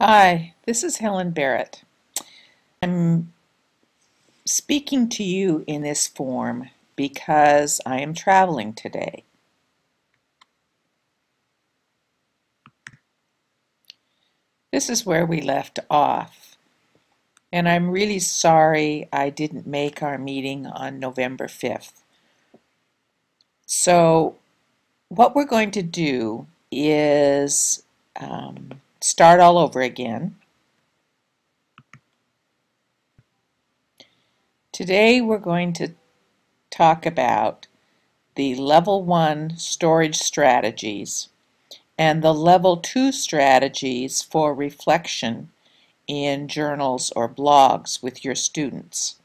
Hi, this is Helen Barrett. I'm speaking to you in this form because I am traveling today. This is where we left off, and I'm really sorry I didn't make our meeting on November 5th. So, what we're going to do is start all over again. Today we're going to talk about the Level 1 storage strategies and the Level 2 strategies for reflection in journals or blogs with your students.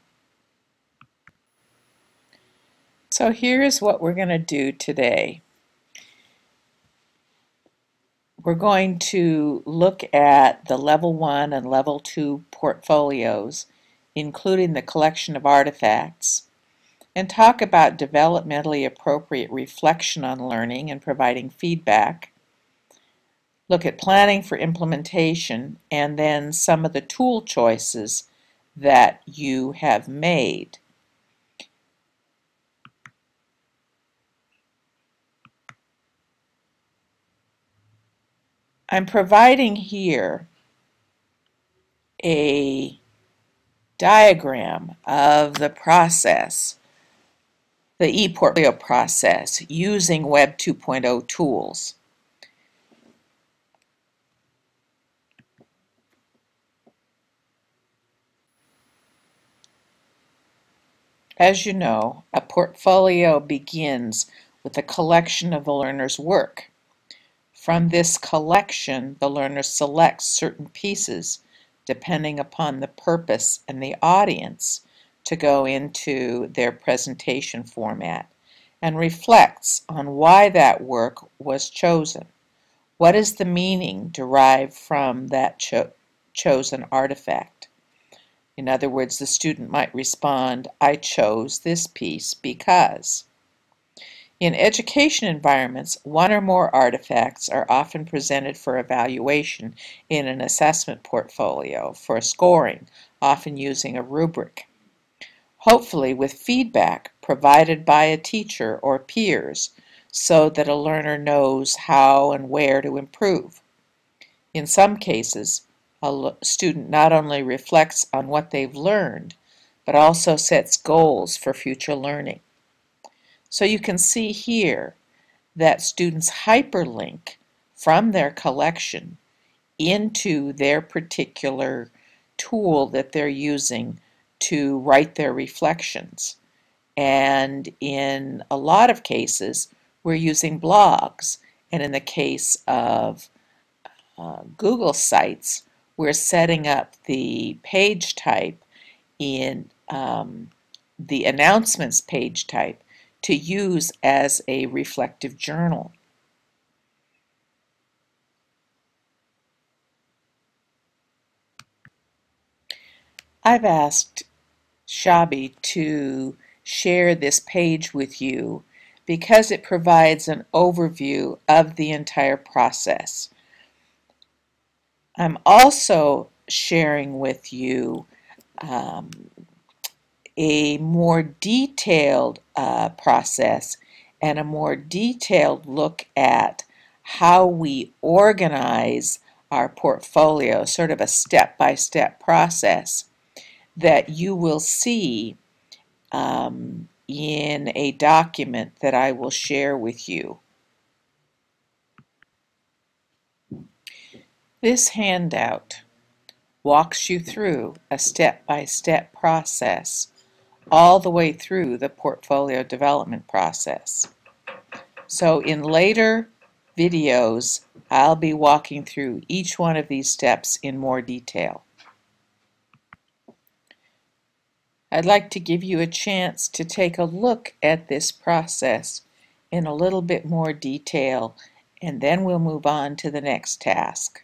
So here's what we're going to do today. We're going to look at the Level 1 and Level 2 portfolios, including the collection of artifacts, and talk about developmentally appropriate reflection on learning and providing feedback. Look at planning for implementation, and then some of the tool choices that you have made. I'm providing here a diagram of the process, the ePortfolio process, using Web 2.0 tools. As you know, a portfolio begins with a collection of the learner's work. From this collection, the learner selects certain pieces, depending upon the purpose and the audience, to go into their presentation format, and reflects on why that work was chosen. What is the meaning derived from that chosen artifact? In other words, the student might respond, I chose this piece because. In education environments, one or more artifacts are often presented for evaluation in an assessment portfolio for scoring, often using a rubric. Hopefully with feedback provided by a teacher or peers so that a learner knows how and where to improve. In some cases, a student not only reflects on what they've learned, but also sets goals for future learning. So you can see here that students hyperlink from their collection into their particular tool that they're using to write their reflections. And in a lot of cases, we're using blogs. And in the case of Google Sites, we're setting up the page type in the announcements page type to use as a reflective journal. I've asked Shabi to share this page with you because it provides an overview of the entire process. I'm also sharing with you a more detailed process and a more detailed look at how we organize our portfolio, sort of a step-by-step process that you will see in a document that I will share with you. This handout walks you through a step-by-step process all the way through the portfolio development process. So in later videos, I'll be walking through each one of these steps in more detail. I'd like to give you a chance to take a look at this process in a little bit more detail, and then we'll move on to the next task.